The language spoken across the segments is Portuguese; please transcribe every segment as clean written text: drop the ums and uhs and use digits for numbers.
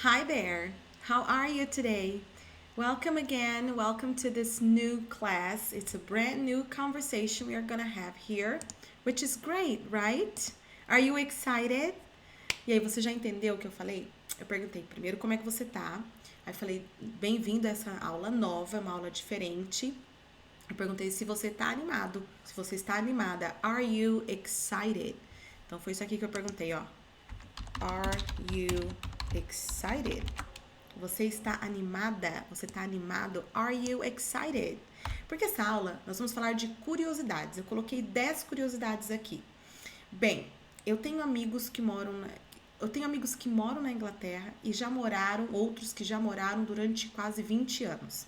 Hi there. How are you today? Welcome again. Welcome to this new class. It's a brand new conversation we are going to have here, which is great, right? Are you excited? E aí, você já entendeu o que eu falei? Eu perguntei primeiro como é que você tá. Aí falei, bem-vindo a essa aula nova, uma aula diferente. Eu perguntei se você tá animado, se você está animada. Are you excited? Então foi isso aqui que eu perguntei, ó. Are you excited? Você está animada? Você está animado? Are you excited? Porque essa aula nós vamos falar de curiosidades. Eu coloquei 10 curiosidades aqui. Bem, eu tenho amigos que moram na Inglaterra e já moraram, outros que já moraram durante quase 20 anos.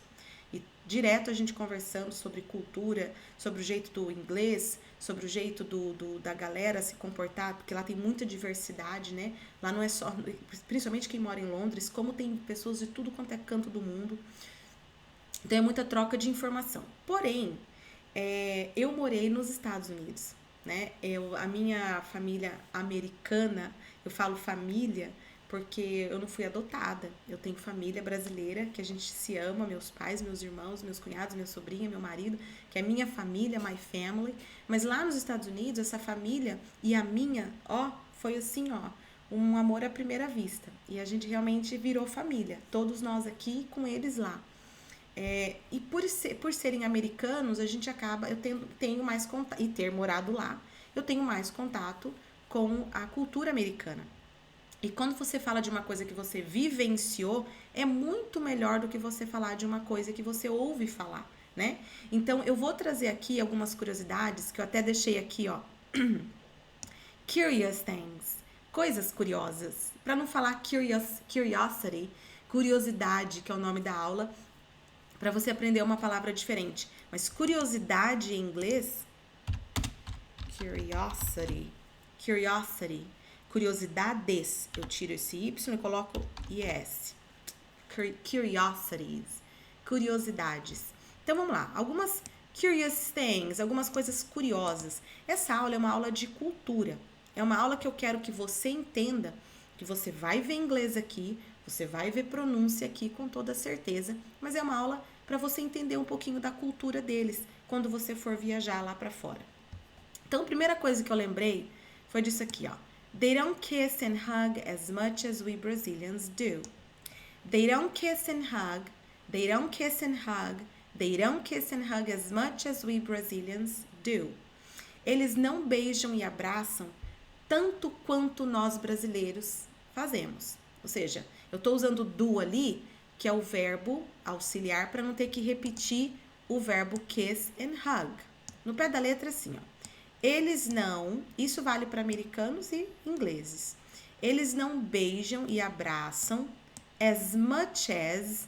E direto a gente conversando sobre cultura, sobre o jeito do inglês, sobre o jeito da galera se comportar, porque lá tem muita diversidade, né? Lá não é só, principalmente quem mora em Londres, como tem pessoas de tudo quanto é canto do mundo. Então é muita troca de informação. Porém, eu morei nos Estados Unidos, né? A minha família americana, eu falo família porque eu não fui adotada. Eu tenho família brasileira que a gente se ama, meus pais, meus irmãos, meus cunhados, minha sobrinha, meu marido, que é minha família, my family. Mas lá nos Estados Unidos, essa família e a minha, ó, foi assim, ó, um amor à primeira vista. E a gente realmente virou família, todos nós aqui com eles lá. E por serem americanos, a gente acaba, tenho mais contato, e ter morado lá, eu tenho mais contato com a cultura americana. E quando você fala de uma coisa que você vivenciou, é muito melhor do que você falar de uma coisa que você ouve falar, né? Então, eu vou trazer aqui algumas curiosidades que eu até deixei aqui, ó. Curious things, coisas curiosas. Para não falar curiosity, curiosidade, que é o nome da aula, para você aprender uma palavra diferente. Mas curiosidade em inglês, curiosity, curiosidades. Eu tiro esse Y e coloco ES. Curiosities, curiosidades. Então vamos lá, algumas curious things, algumas coisas curiosas. Essa aula é uma aula de cultura. É uma aula que eu quero que você entenda, que você vai ver inglês aqui, você vai ver pronúncia aqui com toda certeza, mas é uma aula para você entender um pouquinho da cultura deles quando você for viajar lá para fora. Então, a primeira coisa que eu lembrei foi disso aqui, ó. They don't kiss and hug as much as we Brazilians do. They don't kiss and hug. They don't kiss and hug. They don't kiss and hug as much as we Brazilians do. Eles não beijam e abraçam tanto quanto nós brasileiros fazemos. Ou seja, eu estou usando do ali, que é o verbo auxiliar, para não ter que repetir o verbo kiss and hug. No pé da letra, assim, ó. Eles não, isso vale para americanos e ingleses. Eles não beijam e abraçam as much as,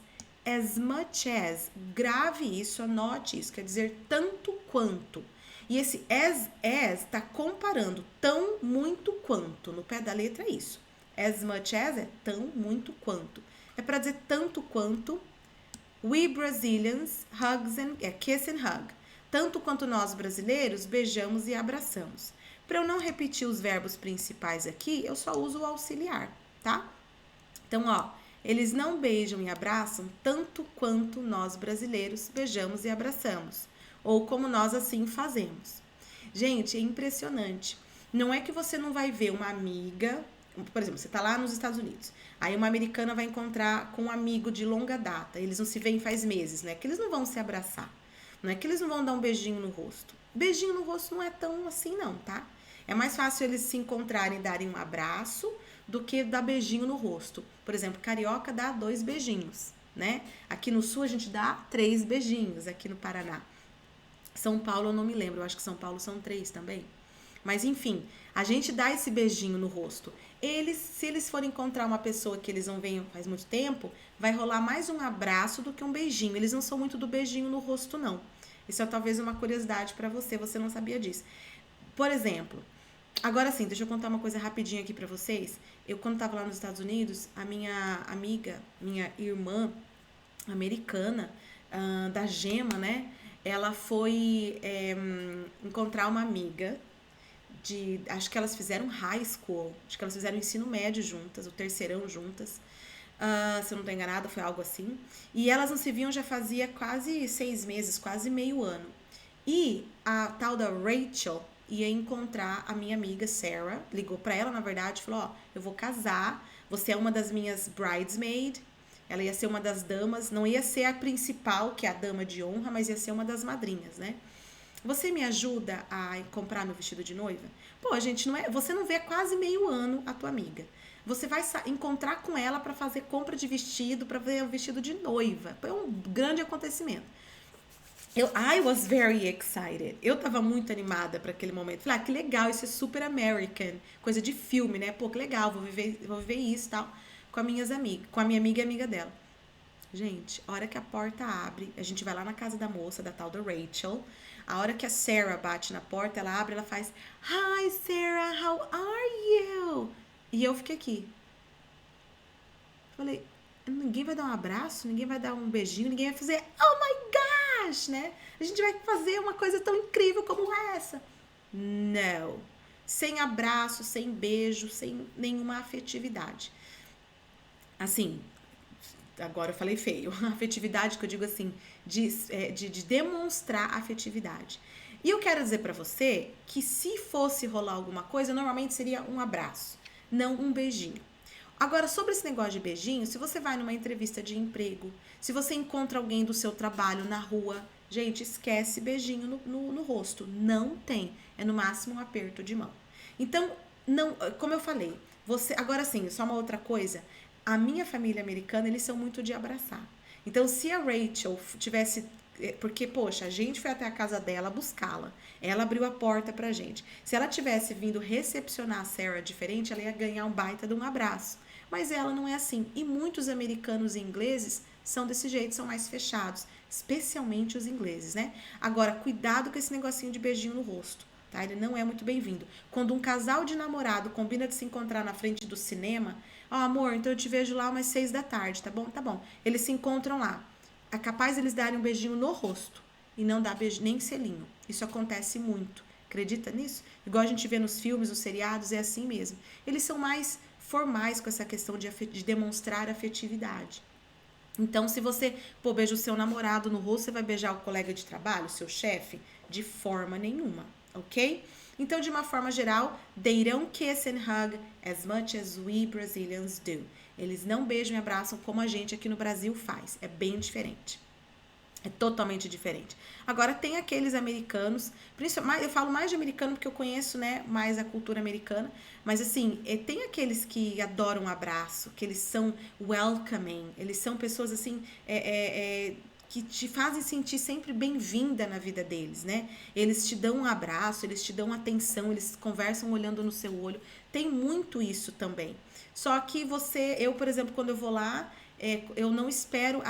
grave isso, anote isso, quer dizer tanto quanto. E esse as está comparando tão, muito quanto. No pé da letra é isso. As much as é tão, muito quanto. É para dizer tanto quanto. We Brazilians kiss and hug. Tanto quanto nós brasileiros beijamos e abraçamos. Para eu não repetir os verbos principais aqui, eu só uso o auxiliar, tá? Então, ó, eles não beijam e abraçam tanto quanto nós brasileiros beijamos e abraçamos. Ou como nós assim fazemos. Gente, é impressionante. Não é que você não vai ver uma amiga, por exemplo, você tá lá nos Estados Unidos, aí uma americana vai encontrar com um amigo de longa data, eles não se veem faz meses, não é que eles não vão se abraçar, não é que eles não vão dar um beijinho no rosto. Beijinho no rosto não é tão assim não, tá? É mais fácil eles se encontrarem e darem um abraço do que dar beijinho no rosto. Por exemplo, carioca dá 2 beijinhos, né? Aqui no sul a gente dá 3 beijinhos, aqui no Paraná. São Paulo eu não me lembro, eu acho que São Paulo são 3 também. Mas enfim, a gente dá esse beijinho no rosto. Se eles forem encontrar uma pessoa que eles não veem faz muito tempo, vai rolar mais um abraço do que um beijinho. Eles não são muito do beijinho no rosto, não. Isso é talvez uma curiosidade para você não sabia disso. Por exemplo, agora sim, deixa eu contar uma coisa rapidinho aqui para vocês. Eu, quando estava lá nos Estados Unidos, a minha amiga, minha irmã americana, da Gema, né? Ela foi encontrar uma amiga acho que elas fizeram high school, acho que elas fizeram ensino médio juntas, o terceirão juntas, Se eu não tô enganada, foi algo assim. E elas não se viam já fazia quase 6 meses, quase meio ano. E a tal da Rachel ia encontrar a minha amiga Sarah, ligou pra ela, na verdade, falou, ó, eu vou casar, você é uma das minhas bridesmaids, ela ia ser uma das damas, não ia ser a principal, que é a dama de honra, mas ia ser uma das madrinhas, né? Você me ajuda a comprar meu vestido de noiva? Pô, gente, não é, você não vê quase meio ano a tua amiga. Você vai encontrar com ela para fazer compra de vestido, para ver o vestido de noiva. Foi um grande acontecimento. I was very excited. Eu tava muito animada para aquele momento. Falei, que legal, isso é super American. Coisa de filme, né? Pô, que legal, vou viver isso e tal. Com as minhas amigas, com a minha amiga e amiga dela. Gente, a hora que a porta abre, a gente vai lá na casa da moça, da tal da Rachel. A hora que a Sarah bate na porta, ela abre, ela faz, Hi, Sarah, how are you? E eu fiquei aqui. Falei, ninguém vai dar um abraço, ninguém vai dar um beijinho, ninguém vai fazer, oh my gosh, né? A gente vai fazer uma coisa tão incrível como essa. Não. Sem abraço, sem beijo, sem nenhuma afetividade. Assim, agora eu falei feio, afetividade que eu digo assim, de demonstrar afetividade. E eu quero dizer pra você que se fosse rolar alguma coisa, normalmente seria um abraço, não um beijinho. Agora, sobre esse negócio de beijinho, se você vai numa entrevista de emprego, se você encontra alguém do seu trabalho na rua, gente, esquece beijinho no rosto. Não tem. É no máximo um aperto de mão. Então, não, como eu falei, você. Agora sim, só uma outra coisa. A minha família americana, eles são muito de abraçar. Então, se a Rachel tivesse. Porque, poxa, a gente foi até a casa dela buscá-la. Ela abriu a porta pra gente. Se ela tivesse vindo recepcionar a Sarah diferente, ela ia ganhar um baita de um abraço. Mas ela não é assim. E muitos americanos e ingleses são desse jeito, são mais fechados. Especialmente os ingleses, né? Agora, cuidado com esse negocinho de beijinho no rosto. Tá? Ele não é muito bem-vindo. Quando um casal de namorado combina de se encontrar na frente do cinema, ó, amor, então eu te vejo lá umas 6 da tarde, tá bom? Tá bom. Eles se encontram lá. É capaz eles darem um beijinho no rosto e não dar beijo, nem selinho. Isso acontece muito. Acredita nisso? Igual a gente vê nos filmes, nos seriados, é assim mesmo. Eles são mais formais com essa questão de demonstrar afetividade. Então, se você beija o seu namorado no rosto, você vai beijar o colega de trabalho, o seu chefe? De forma nenhuma, ok? Então, de uma forma geral, they don't kiss and hug as much as we Brazilians do. Eles não beijam e abraçam como a gente aqui no Brasil faz. É bem diferente. É totalmente diferente. Agora, tem aqueles americanos, eu falo mais de americano porque eu conheço, né, mais a cultura americana, mas assim, tem aqueles que adoram um abraço, que eles são welcoming, eles são pessoas assim, que te fazem sentir sempre bem-vinda na vida deles, né? Eles te dão um abraço, eles te dão atenção, eles conversam olhando no seu olho. Tem muito isso também. Só que eu, por exemplo, quando eu vou lá, eu não espero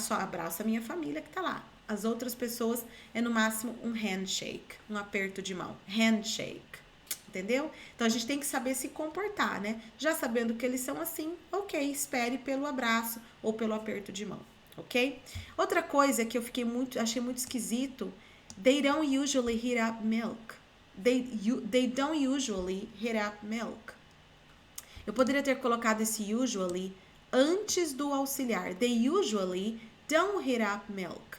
só abraço a minha família que tá lá. As outras pessoas é no máximo um handshake, um aperto de mão. Handshake. Entendeu? Então a gente tem que saber se comportar, né? Já sabendo que eles são assim, ok, espere pelo abraço ou pelo aperto de mão, ok? Outra coisa que eu achei muito esquisito, they don't usually heat up milk. They don't usually heat up milk. Eu poderia ter colocado esse usually antes do auxiliar. They usually don't heat up milk.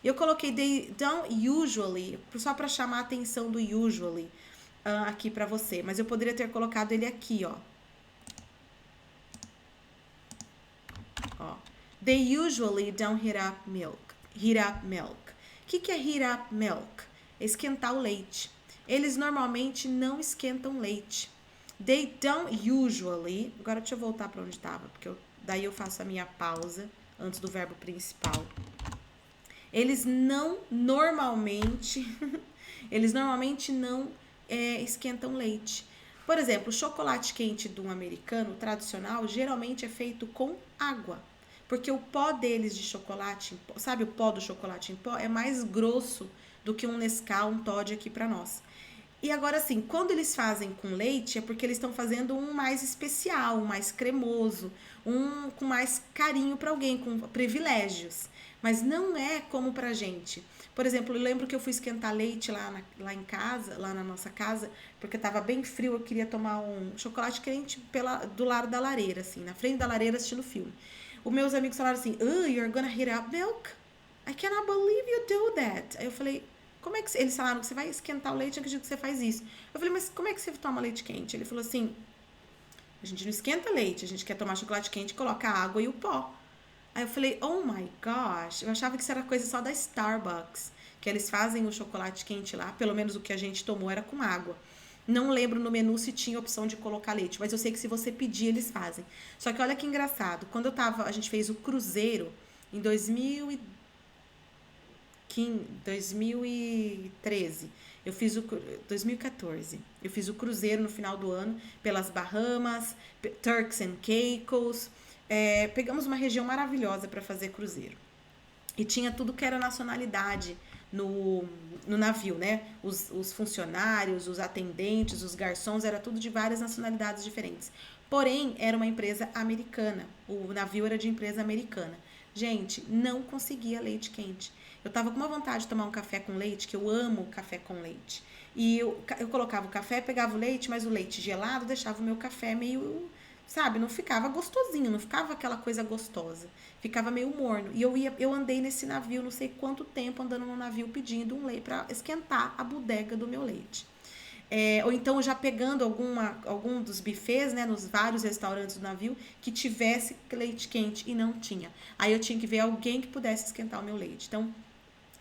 Eu coloquei they don't usually só para chamar a atenção do usually aqui para você, mas eu poderia ter colocado ele aqui, ó. They usually don't heat up milk. Heat up milk. O que é heat up milk? É esquentar o leite. Eles normalmente não esquentam leite. They don't usually. Agora deixa eu voltar para onde estava, porque daí eu faço a minha pausa antes do verbo principal. Eles normalmente não esquentam leite. Por exemplo, o chocolate quente de um americano tradicional geralmente é feito com água. Porque o pó deles de chocolate, sabe o pó do chocolate em pó? É mais grosso do que um Nescau, um Toddy aqui para nós. E agora, assim, quando eles fazem com leite, é porque eles estão fazendo um mais especial, um mais cremoso, um com mais carinho para alguém, com privilégios. Mas não é como pra gente. Por exemplo, eu lembro que eu fui esquentar leite lá em casa, lá na nossa casa, porque tava bem frio, eu queria tomar um chocolate quente do lado da lareira, assim, na frente da lareira assistindo filme. Os meus amigos falaram assim, you're gonna heat up milk? I cannot believe you do that. Aí eu falei, como é que... Eles falaram que você vai esquentar o leite, eu acredito que você faz isso. Eu falei, mas como é que você toma leite quente? Ele falou assim, a gente não esquenta leite, a gente quer tomar chocolate quente, coloca a água e o pó. Aí eu falei, oh my gosh, eu achava que isso era coisa só da Starbucks, que eles fazem o chocolate quente lá, pelo menos o que a gente tomou era com água. Não lembro no menu se tinha opção de colocar leite, mas eu sei que se você pedir, eles fazem. Só que olha que engraçado, quando a gente fez o cruzeiro em 2013, 2014, eu fiz o cruzeiro no final do ano pelas Bahamas, Turks and Caicos. Pegamos uma região maravilhosa para fazer cruzeiro. E tinha tudo que era nacionalidade no navio, né? Os funcionários, os atendentes, os garçons, era tudo de várias nacionalidades diferentes. Porém, era uma empresa americana. O navio era de empresa americana. Gente, não conseguia leite quente. Eu tava com uma vontade de tomar um café com leite, que eu amo café com leite. E eu colocava o café, pegava o leite, mas o leite gelado deixava o meu café meio... Sabe, não ficava gostosinho, não ficava aquela coisa gostosa. Ficava meio morno. E eu andei nesse navio, não sei quanto tempo, andando no navio pedindo um leite para esquentar a bodega do meu leite. Ou então já pegando algum dos buffets, né, nos vários restaurantes do navio, que tivesse leite quente e não tinha. Aí eu tinha que ver alguém que pudesse esquentar o meu leite. Então,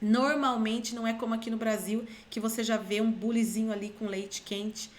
normalmente não é como aqui no Brasil, que você já vê um bulizinho ali com leite quente.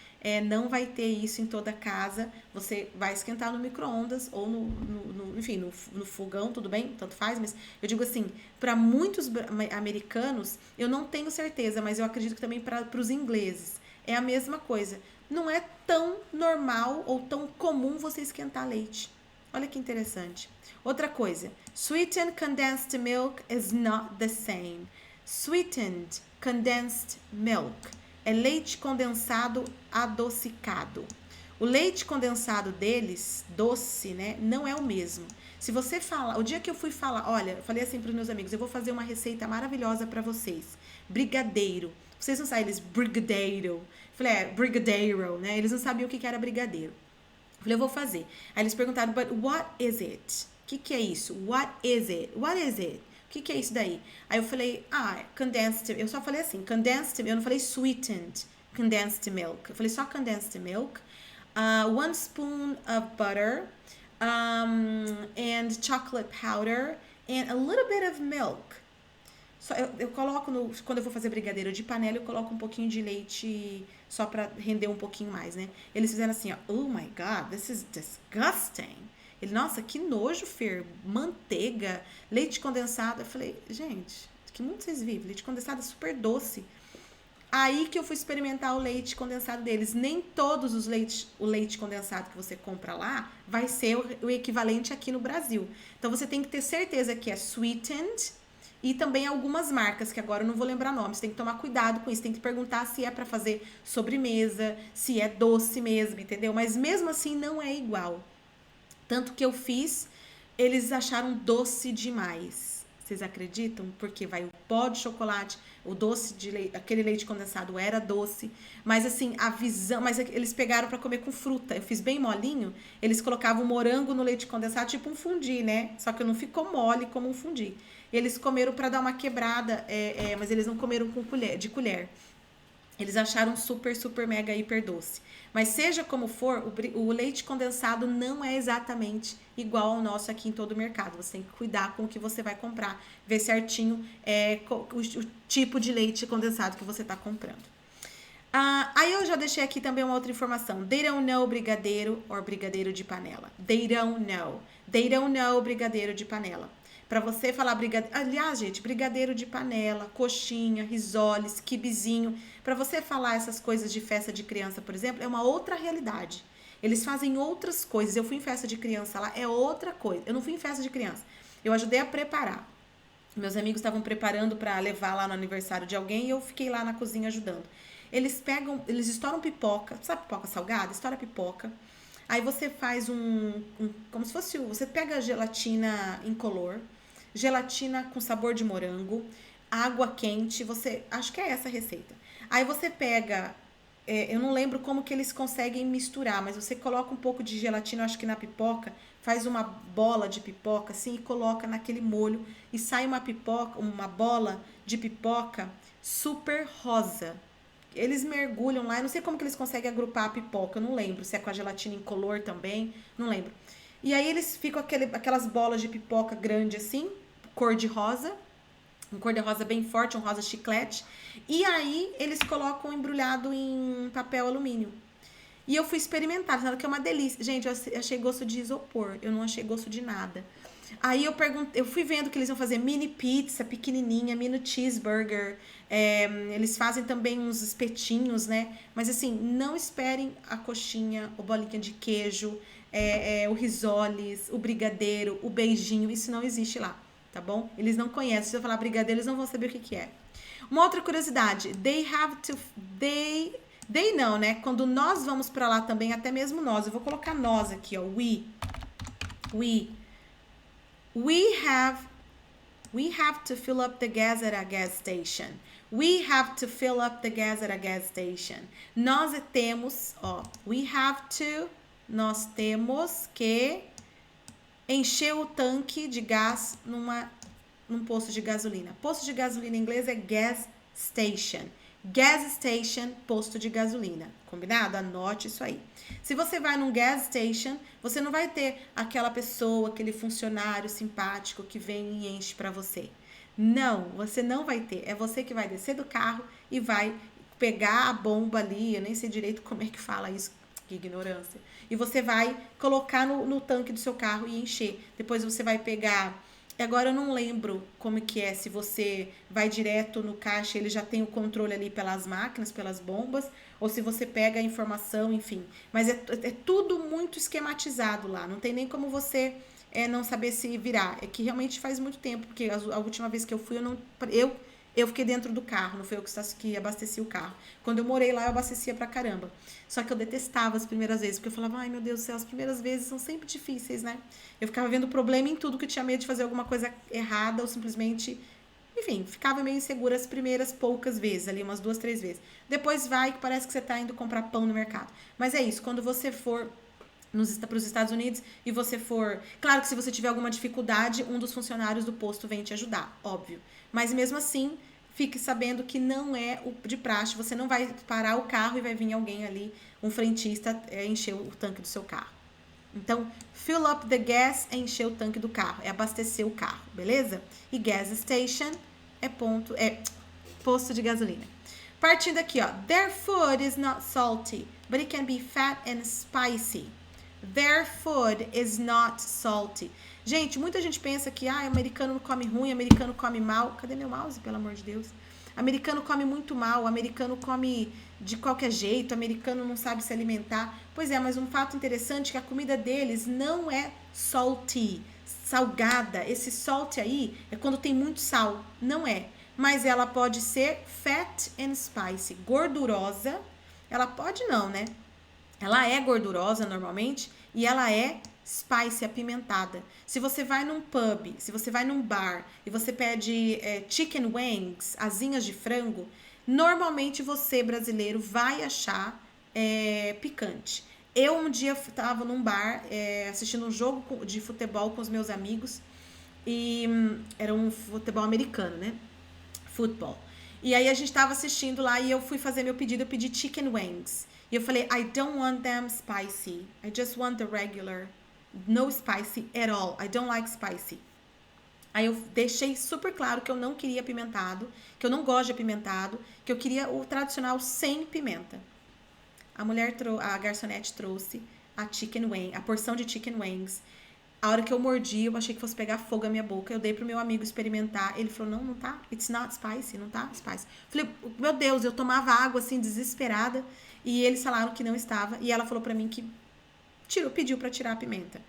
Não vai ter isso em toda casa. Você vai esquentar no micro-ondas ou no fogão, tudo bem? Tanto faz, mas eu digo assim, para muitos americanos, eu não tenho certeza, mas eu acredito que também para os ingleses é a mesma coisa. Não é tão normal ou tão comum você esquentar leite. Olha que interessante. Outra coisa, sweetened condensed milk is not the same. Sweetened condensed milk é leite condensado adocicado. O leite condensado deles, doce, né, não é o mesmo. Se você fala, o dia que eu fui falar, olha, eu falei assim para os meus amigos, eu vou fazer uma receita maravilhosa para vocês. Brigadeiro. Vocês não sabem, eles brigadeiro. Eu falei, brigadeiro, né? Eles não sabiam o que era brigadeiro. Eu falei, eu vou fazer. Aí eles perguntaram, but what is it? O que é isso? What is it? What is it? O que é isso daí? Aí eu falei, condensed, eu só falei assim, condensed, eu não falei sweetened condensed milk. Eu falei só condensed milk, 1 spoon of butter, and chocolate powder, and a little bit of milk. Só, eu coloco, quando eu vou fazer brigadeiro de panela, eu coloco um pouquinho de leite só pra render um pouquinho mais, né? Eles fizeram assim, ó, oh my God, this is disgusting. Ele, nossa, que nojo, Fer, manteiga, leite condensado. Eu falei, gente, que mundo vocês vivem? Leite condensado é super doce. Aí que eu fui experimentar o leite condensado deles. Nem todos o leite condensado que você compra lá vai ser o equivalente aqui no Brasil. Então, você tem que ter certeza que é sweetened e também algumas marcas, que agora eu não vou lembrar nomes. Tem que tomar cuidado com isso. Tem que perguntar se é para fazer sobremesa, se é doce mesmo, entendeu? Mas mesmo assim não é igual. Tanto que eu fiz, eles acharam doce demais. Vocês acreditam? Porque vai o pó de chocolate, o doce de leite, aquele leite condensado era doce, mas assim, a visão, mas eles pegaram para comer com fruta. Eu fiz bem molinho, eles colocavam morango no leite condensado, tipo um fondue, né? Só que não ficou mole como um fondue. Eles comeram para dar uma quebrada, mas eles não comeram com de colher. Eles acharam super, super, mega, hiper doce. Mas seja como for, o leite condensado não é exatamente igual ao nosso aqui em todo o mercado. Você tem que cuidar com o que você vai comprar. Ver certinho o tipo de leite condensado que você está comprando. Aí eu já deixei aqui também uma outra informação. They don't know brigadeiro or brigadeiro de panela. They don't know. They don't know brigadeiro de panela. Para você falar brigadeiro... Aliás, gente, brigadeiro de panela, coxinha, risoles, quibezinho. Para você falar essas coisas de festa de criança, por exemplo, é uma outra realidade. Eles fazem outras coisas. Eu fui em festa de criança lá, é outra coisa. Eu não fui em festa de criança. Eu ajudei a preparar. Meus amigos estavam preparando para levar lá no aniversário de alguém e eu fiquei lá na cozinha ajudando. Eles estouram pipoca, sabe pipoca salgada? Estoura pipoca. Aí você faz como se fosse, você pega gelatina incolor, gelatina com sabor de morango, água quente, acho que é essa a receita. Aí você pega, eu não lembro como que eles conseguem misturar, mas você coloca um pouco de gelatina, acho que na pipoca, faz uma bola de pipoca assim e coloca naquele molho e sai uma bola de pipoca super rosa. Eles mergulham lá, eu não sei como que eles conseguem agrupar a pipoca, eu não lembro se é com a gelatina incolor também, não lembro. E aí eles ficam aquelas bolas de pipoca grande assim, cor de rosa, um cor de rosa bem forte, um rosa chiclete. E aí eles colocam embrulhado em papel alumínio. E eu fui experimentar, falando que é uma delícia. Gente, eu achei gosto de isopor, eu não achei gosto de nada. Aí eu fui vendo que eles vão fazer mini pizza pequenininha, mini cheeseburger. Eles fazem também uns espetinhos, né? Mas assim, não esperem a coxinha, o bolinha de queijo, o risoles, o brigadeiro, o beijinho. Isso não existe lá, tá bom? Eles não conhecem. Se eu falar brigadeiro, eles não vão saber o que é. Uma outra curiosidade, they não, né? Quando nós vamos pra lá também, até mesmo nós, eu vou colocar nós aqui, ó, we have to fill up the gas at a gas station. We have to fill up the gas at a gas station. Nós temos que encher o tanque de gás num posto de gasolina. Posto de gasolina em inglês é gas station. Gas station, posto de gasolina. Combinado? Anote isso aí. Se você vai num gas station, você não vai ter aquela pessoa, aquele funcionário simpático que vem e enche para você. Não, você não vai ter. É você que vai descer do carro e vai pegar a bomba ali, eu nem sei direito como é que fala isso, que ignorância. E você vai colocar no tanque do seu carro e encher. Depois você vai pegar... Agora eu não lembro como que é, se você vai direto no caixa, ele já tem o controle ali pelas máquinas, pelas bombas, ou se você pega a informação, enfim. Mas é tudo muito esquematizado lá, não tem nem como você não saber se virar. É que realmente faz muito tempo, porque a última vez que eu fui, eu fiquei dentro do carro, não foi eu que abasteci o carro. Quando eu morei lá, eu abastecia pra caramba. Só que eu detestava as primeiras vezes, porque eu falava, ai meu Deus do céu, as primeiras vezes são sempre difíceis, né? Eu ficava vendo problema em tudo, que eu tinha medo de fazer alguma coisa errada ou simplesmente... Enfim, ficava meio insegura as primeiras poucas vezes, ali umas 2, 3 vezes. Depois vai que parece que você tá indo comprar pão no mercado. Mas é isso, quando você for para os Estados Unidos e você for... Claro que se você tiver alguma dificuldade, um dos funcionários do posto vem te ajudar, óbvio. Mas mesmo assim, fique sabendo que não é o de praxe. Você não vai parar o carro e vai vir alguém ali, um frentista, encher o tanque do seu carro. Então, fill up the gas é encher o tanque do carro, é abastecer o carro, beleza? E gas station é posto de gasolina. Partindo aqui, ó. Their food is not salty, but it can be fat and spicy. Their food is not salty. Gente, muita gente pensa que americano come ruim, americano come mal. Cadê meu mouse, pelo amor de Deus? Americano come muito mal, americano come de qualquer jeito, americano não sabe se alimentar. Pois é, mas um fato interessante é que a comida deles não é salty, salgada. Esse salt aí é quando tem muito sal, não é. Mas ela pode ser fat and spicy, gordurosa. Ela pode não, né? Ela é gordurosa normalmente e ela é spicy, apimentada. Se você vai num pub, se você vai num bar e você pede chicken wings, asinhas de frango, normalmente você, brasileiro, vai achar picante. Eu um dia estava num bar assistindo um jogo de futebol com os meus amigos e era um futebol americano, né? Futebol. E aí a gente estava assistindo lá e eu fui fazer meu pedido, eu pedi chicken wings. E eu falei, I don't want them spicy. I just want the regular. No spicy at all. I don't like spicy. Aí eu deixei super claro que eu não queria apimentado, que eu não gosto de apimentado, que eu queria o tradicional sem pimenta. A garçonete trouxe a porção de chicken wings. A hora que eu mordi, eu achei que fosse pegar fogo na minha boca. Eu dei pro meu amigo experimentar. Ele falou, não tá. It's not spicy, não tá spicy. Falei, meu Deus, eu tomava água assim, desesperada. E eles falaram que não estava. E ela falou pra mim que pediu pra tirar a pimenta.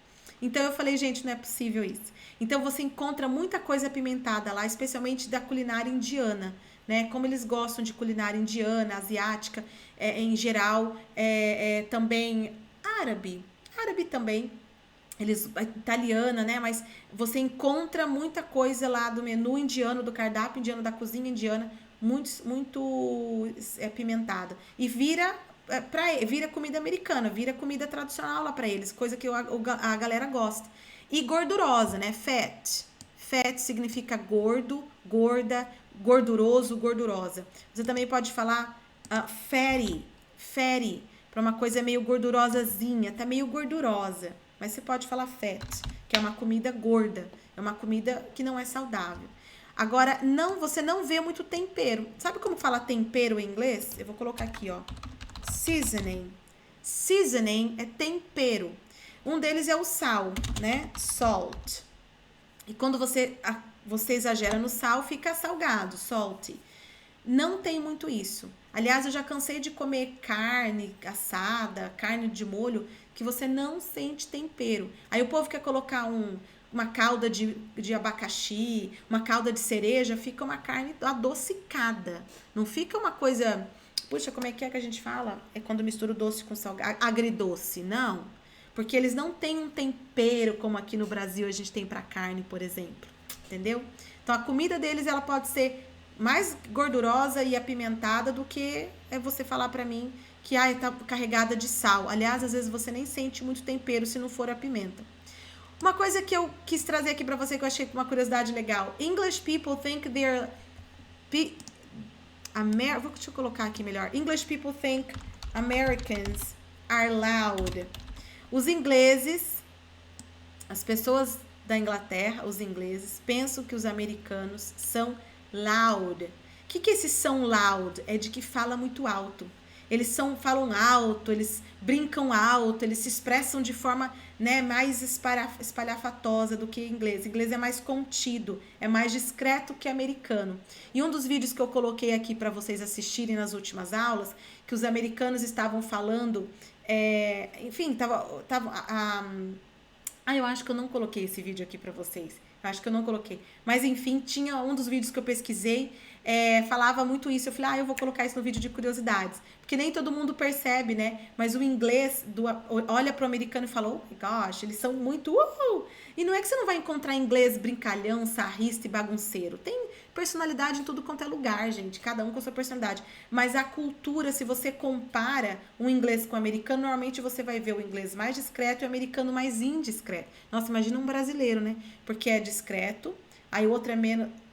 Então eu falei, gente, não é possível isso. Então você encontra muita coisa apimentada lá, especialmente da culinária indiana. né? Como eles gostam de culinária indiana, asiática, em geral, também árabe também, italiana, né? Mas você encontra muita coisa lá do menu indiano, do cardápio indiano, da cozinha indiana, muito apimentada. E vira comida americana, vira comida tradicional lá pra eles, coisa que a galera gosta. E gordurosa, né? Fat. Fat significa gordo, gorda, gorduroso, gordurosa. Você também pode falar fatty, para uma coisa meio gordurosazinha, tá meio gordurosa. Mas você pode falar fat, que é uma comida gorda, é uma comida que não é saudável. Agora, você não vê muito tempero. Sabe como fala tempero em inglês? Eu vou colocar aqui, ó. Seasoning. Seasoning é tempero. Um deles é o sal, né? Salt. E quando você exagera no sal, fica salgado, salty. Não tem muito isso. Aliás, eu já cansei de comer carne assada, carne de molho, que você não sente tempero. Aí o povo quer colocar uma calda de abacaxi, uma calda de cereja, fica uma carne adocicada. Não fica uma coisa... Puxa, como é que a gente fala? É quando mistura o doce com salgado. Agridoce, não. Porque eles não têm um tempero como aqui no Brasil a gente tem pra carne, por exemplo. Entendeu? Então a comida deles, ela pode ser mais gordurosa e apimentada do que você falar pra mim que tá carregada de sal. Aliás, às vezes você nem sente muito tempero se não for a pimenta. Uma coisa que eu quis trazer aqui pra você que eu achei uma curiosidade legal. English people think they're... Deixa eu colocar aqui melhor. English people think Americans are loud. Os ingleses, as pessoas da Inglaterra, os ingleses, pensam que os americanos são loud. O que esses são loud? É de que fala muito alto. Eles falam alto, eles brincam alto, eles se expressam de forma, né, mais espalhafatosa do que inglês. O inglês é mais contido, é mais discreto que americano. E um dos vídeos que eu coloquei aqui para vocês assistirem nas últimas aulas, que os americanos estavam falando, enfim, eu acho que eu não coloquei esse vídeo aqui para vocês. Eu acho que eu não coloquei. Mas, enfim, tinha um dos vídeos que eu pesquisei, falava muito isso. Eu falei, eu vou colocar isso no vídeo de curiosidades. Porque nem todo mundo percebe, né? Mas o inglês olha pro americano e fala, oh my gosh, eles são muito... E não é que você não vai encontrar inglês brincalhão, sarrista e bagunceiro. Tem personalidade em tudo quanto é lugar, gente. Cada um com a sua personalidade. Mas a cultura, se você compara um inglês com o americano, normalmente você vai ver o inglês mais discreto e o americano mais indiscreto. Nossa, imagina um brasileiro, né? Porque é discreto, aí o outro é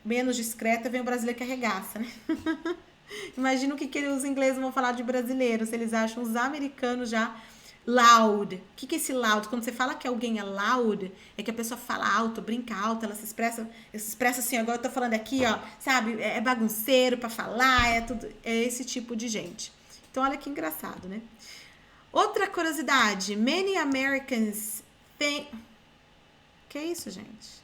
menos discreto, vem o brasileiro que arregaça, né? Imagina o que os ingleses vão falar de brasileiro, se eles acham os americanos já loud. O que é esse loud? Quando você fala que alguém é loud, é que a pessoa fala alto, brinca alto, ela se expressa assim, agora eu tô falando aqui, ó, sabe? É bagunceiro pra falar, é esse tipo de gente. Então, olha que engraçado, né? Outra curiosidade, many Americans think... Que é isso, gente?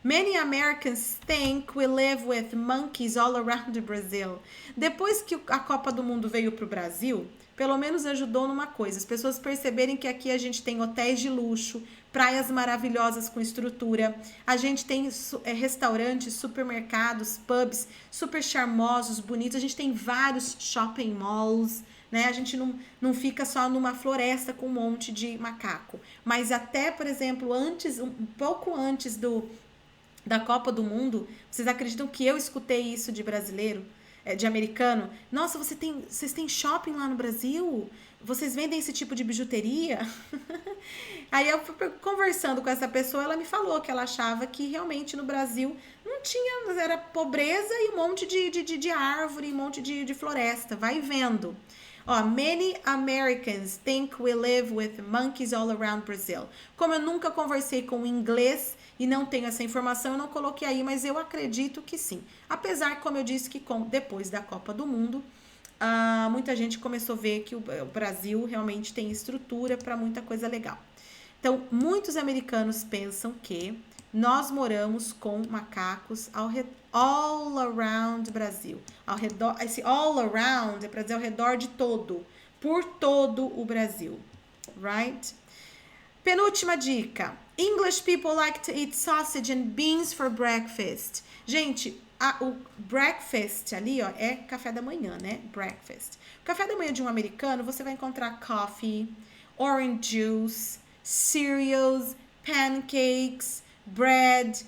Many Americans think we live with monkeys all around the Brazil. Depois que a Copa do Mundo veio pro Brasil, pelo menos ajudou numa coisa, as pessoas perceberem que aqui a gente tem hotéis de luxo, praias maravilhosas com estrutura, a gente tem restaurantes, supermercados, pubs super charmosos, bonitos, a gente tem vários shopping malls, né? A gente não fica só numa floresta com um monte de macaco. Mas até, por exemplo, um pouco antes da Copa do Mundo, vocês acreditam que eu escutei isso de brasileiro? De americano? Nossa, vocês têm shopping lá no Brasil? Vocês vendem esse tipo de bijuteria? Aí eu fui conversando com essa pessoa, ela me falou que ela achava que realmente no Brasil não tinha, era pobreza e um monte de árvore, um monte de floresta. Vai vendo. Ó, many Americans think we live with monkeys all around Brazil. Como eu nunca conversei com inglês e não tenho essa informação, eu não coloquei aí, mas eu acredito que sim. Apesar, como eu disse, que depois da Copa do Mundo, muita gente começou a ver que o Brasil realmente tem estrutura para muita coisa legal. Então, muitos americanos pensam que nós moramos com macacos all around Brasil. Ao redor, esse all around é para dizer ao redor de todo, por todo o Brasil, right? Penúltima dica. English people like to eat sausage and beans for breakfast. Gente, O breakfast ali, ó, é café da manhã, né? Breakfast. O café da manhã de um americano, você vai encontrar coffee, orange juice, cereals, pancakes, bread.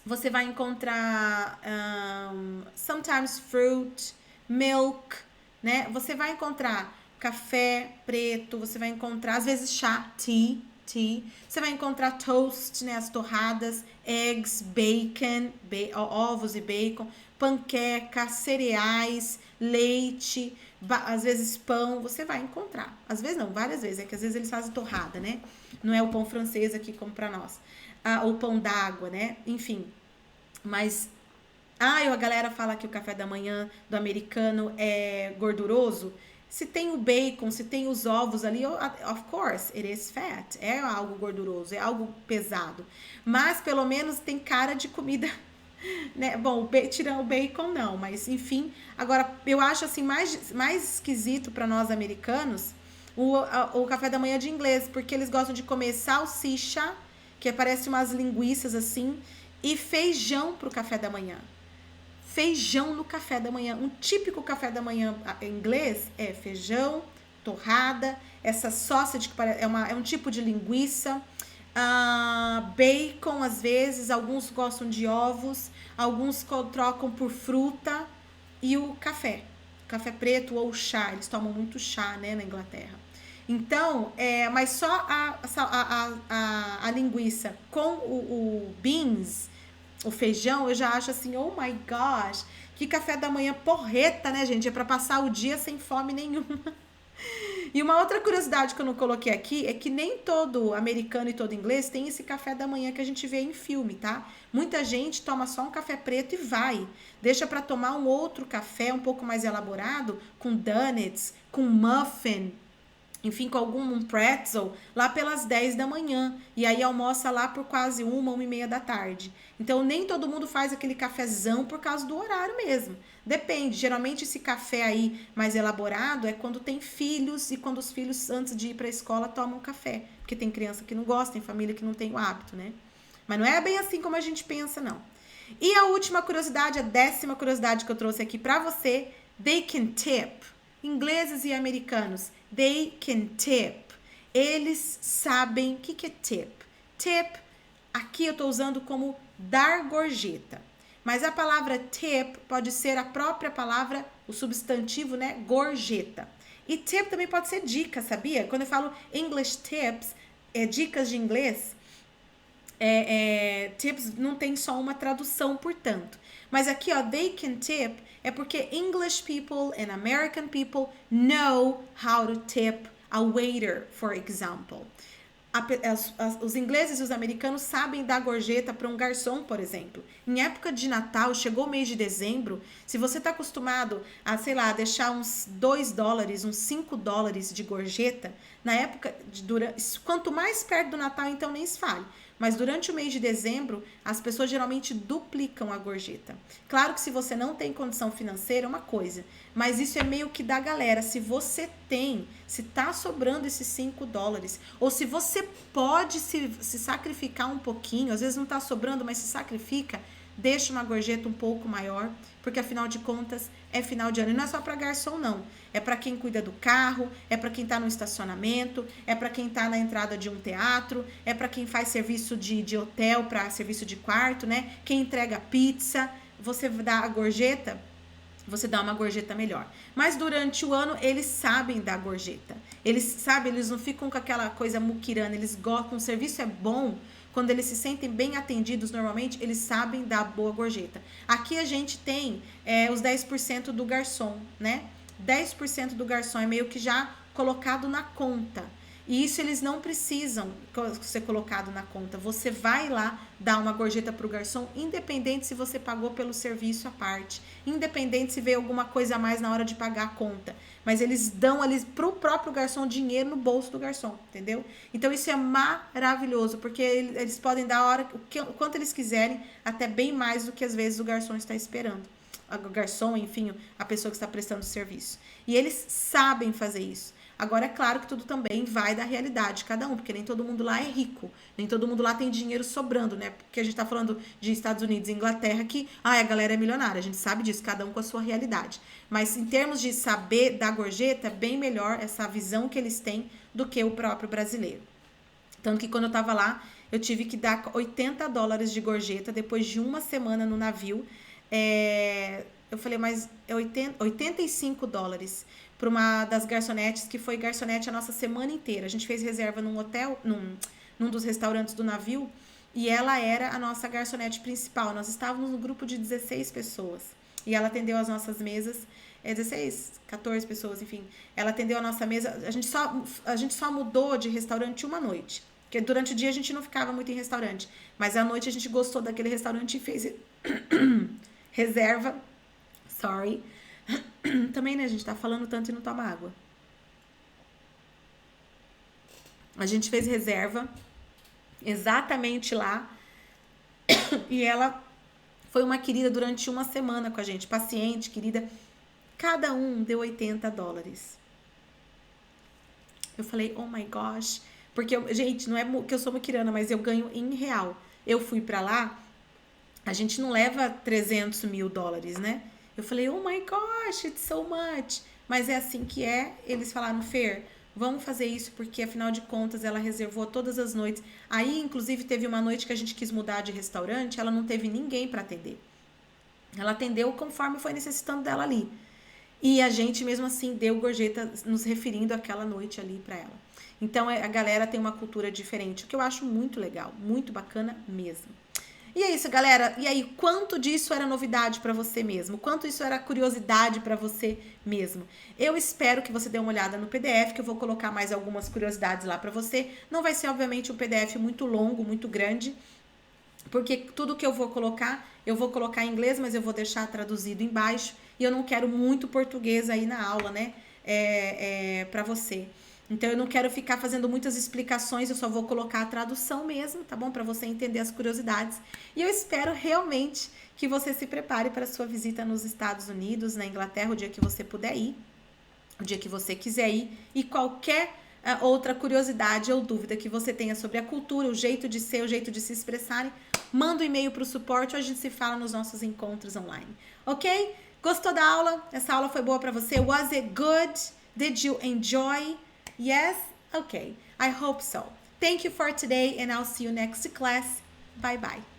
Você vai encontrar sometimes fruit, milk, né? Você vai encontrar café preto, você vai encontrar, às vezes, chá, tea. Você vai encontrar toast, né? As torradas, eggs, bacon, ovos e bacon, panqueca, cereais, leite, às vezes pão, você vai encontrar. Às vezes não, várias vezes, é que às vezes eles fazem torrada, né? Não é o pão francês aqui como pra nós. Ou pão d'água, né? Enfim, mas a galera fala que o café da manhã do americano é gorduroso. Se tem o bacon, se tem os ovos ali, of course, it is fat. É algo gorduroso, é algo pesado. Mas pelo menos tem cara de comida, né? Bom, tirando o bacon não, mas enfim. Agora, eu acho assim mais esquisito para nós americanos o café da manhã de inglês, porque eles gostam de comer salsicha, que parece umas linguiças assim, e feijão pro café da manhã. Feijão no café da manhã. Um típico café da manhã inglês é feijão, torrada, essa sausage que é um tipo de linguiça, bacon às vezes, alguns gostam de ovos, alguns trocam por fruta e o café. Café preto ou chá, eles tomam muito chá, né, na Inglaterra. Então, mas só a linguiça com o beans, o feijão, eu já acho assim, oh my gosh, que café da manhã porreta, né, gente? É pra passar o dia sem fome nenhuma. E uma outra curiosidade que eu não coloquei aqui é que nem todo americano e todo inglês tem esse café da manhã que a gente vê em filme, tá? Muita gente toma só um café preto e vai. Deixa pra tomar um outro café um pouco mais elaborado, com donuts, com muffin, enfim, com algum pretzel, lá pelas 10 da manhã. E aí almoça lá por quase 1h da tarde. Então, nem todo mundo faz aquele cafezão por causa do horário mesmo. Depende. Geralmente, esse café aí mais elaborado é quando tem filhos e quando os filhos, antes de ir para a escola, tomam café. Porque tem criança que não gosta, tem família que não tem o hábito, né? Mas não é bem assim como a gente pensa, não. E a última curiosidade, a 10ª curiosidade que eu trouxe aqui para você, they can tip. Ingleses e americanos, they can tip. Eles sabem o que é tip. Tip, aqui eu estou usando como dar gorjeta. Mas a palavra tip pode ser a própria palavra, o substantivo, né? Gorjeta. E tip também pode ser dica, sabia? Quando eu falo English tips, dicas de inglês, tips não tem só uma tradução, portanto. Mas aqui, ó, they can tip é porque English people and American people know how to tip a waiter, for example. Os ingleses e os americanos sabem dar gorjeta para um garçom, por exemplo. Em época de Natal, chegou o mês de dezembro, se você está acostumado a, sei lá, deixar uns $2, uns $5 de gorjeta, na época, quanto mais perto do Natal, então nem se fale. Mas durante o mês de dezembro, as pessoas geralmente duplicam a gorjeta. Claro que se você não tem condição financeira, é uma coisa. Mas isso é meio que da galera. Se você tem, se tá sobrando esses $5, ou se você pode se sacrificar um pouquinho, às vezes não tá sobrando, mas se sacrifica, deixa uma gorjeta um pouco maior, porque afinal de contas é final de ano. E não é só para garçom, não. É para quem cuida do carro, é para quem está no estacionamento, é para quem está na entrada de um teatro, é para quem faz serviço de hotel, para serviço de quarto, né? Quem entrega pizza, você dá a gorjeta, você dá uma gorjeta melhor. Mas durante o ano, eles sabem dar gorjeta. Eles sabem, eles não ficam com aquela coisa muquirana, eles gostam, o serviço é bom. Quando eles se sentem bem atendidos, normalmente, eles sabem dar boa gorjeta. Aqui a gente tem os 10% do garçom, né? 10% do garçom é meio que já colocado na conta. E isso eles não precisam ser colocado na conta. Você vai lá dar uma gorjeta para o garçom, independente se você pagou pelo serviço à parte, independente se veio alguma coisa a mais na hora de pagar a conta. Mas eles dão ali pro próprio garçom dinheiro no bolso do garçom, entendeu? Então isso é maravilhoso, porque eles podem dar a hora, o quanto eles quiserem, até bem mais do que às vezes o garçom está esperando. O garçom, enfim, a pessoa que está prestando serviço. E eles sabem fazer isso. Agora, é claro que tudo também vai da realidade de cada um, porque nem todo mundo lá é rico, nem todo mundo lá tem dinheiro sobrando, né? Porque a gente tá falando de Estados Unidos e Inglaterra que, a galera é milionária, a gente sabe disso, cada um com a sua realidade. Mas em termos de saber da gorjeta, é bem melhor essa visão que eles têm do que o próprio brasileiro. Tanto que quando eu tava lá, eu tive que dar $80 de gorjeta depois de uma semana no navio. Eu falei, mas é $85 para uma das garçonetes, que foi garçonete a nossa semana inteira. A gente fez reserva num hotel, num dos restaurantes do navio, e ela era a nossa garçonete principal. Nós estávamos no grupo de 16 pessoas. E ela atendeu as nossas mesas. 16, 14 pessoas, enfim. Ela atendeu a nossa mesa. A gente só mudou de restaurante uma noite. Porque durante o dia a gente não ficava muito em restaurante. Mas à noite a gente gostou daquele restaurante e fez reserva. Sorry. Também, né? A gente tá falando tanto e não toma água. A gente fez reserva exatamente lá. E ela foi uma querida durante uma semana com a gente. Paciente, querida. Cada um deu $80. Eu falei, oh my gosh. Porque, gente, não é que eu sou muquirana, mas eu ganho em real. Eu fui pra lá, a gente não leva $300 mil, né? Eu falei, oh my gosh, it's so much. Mas é assim que é. Eles falaram, Fer, vamos fazer isso porque, afinal de contas, ela reservou todas as noites. Aí, inclusive, teve uma noite que a gente quis mudar de restaurante, ela não teve ninguém pra atender. Ela atendeu conforme foi necessitando dela ali. E a gente, mesmo assim, deu gorjeta nos referindo àquela noite ali pra ela. Então, a galera tem uma cultura diferente, o que eu acho muito legal, muito bacana mesmo. E é isso, galera. E aí, quanto disso era novidade pra você mesmo? Quanto isso era curiosidade pra você mesmo? Eu espero que você dê uma olhada no PDF, que eu vou colocar mais algumas curiosidades lá pra você. Não vai ser, obviamente, um PDF muito longo, muito grande, porque tudo que eu vou colocar em inglês, mas eu vou deixar traduzido embaixo. E eu não quero muito português aí na aula, né? Pra você. Então, eu não quero ficar fazendo muitas explicações, eu só vou colocar a tradução mesmo, tá bom? Para você entender as curiosidades. E eu espero realmente que você se prepare para a sua visita nos Estados Unidos, na Inglaterra, o dia que você puder ir, o dia que você quiser ir, e qualquer outra curiosidade ou dúvida que você tenha sobre a cultura, o jeito de ser, o jeito de se expressarem, manda um e-mail para o suporte ou a gente se fala nos nossos encontros online, ok? Gostou da aula? Essa aula foi boa para você? Was it good? Did you enjoy? Yes? Okay. I hope so. Thank you for today and I'll see you next class. Bye bye.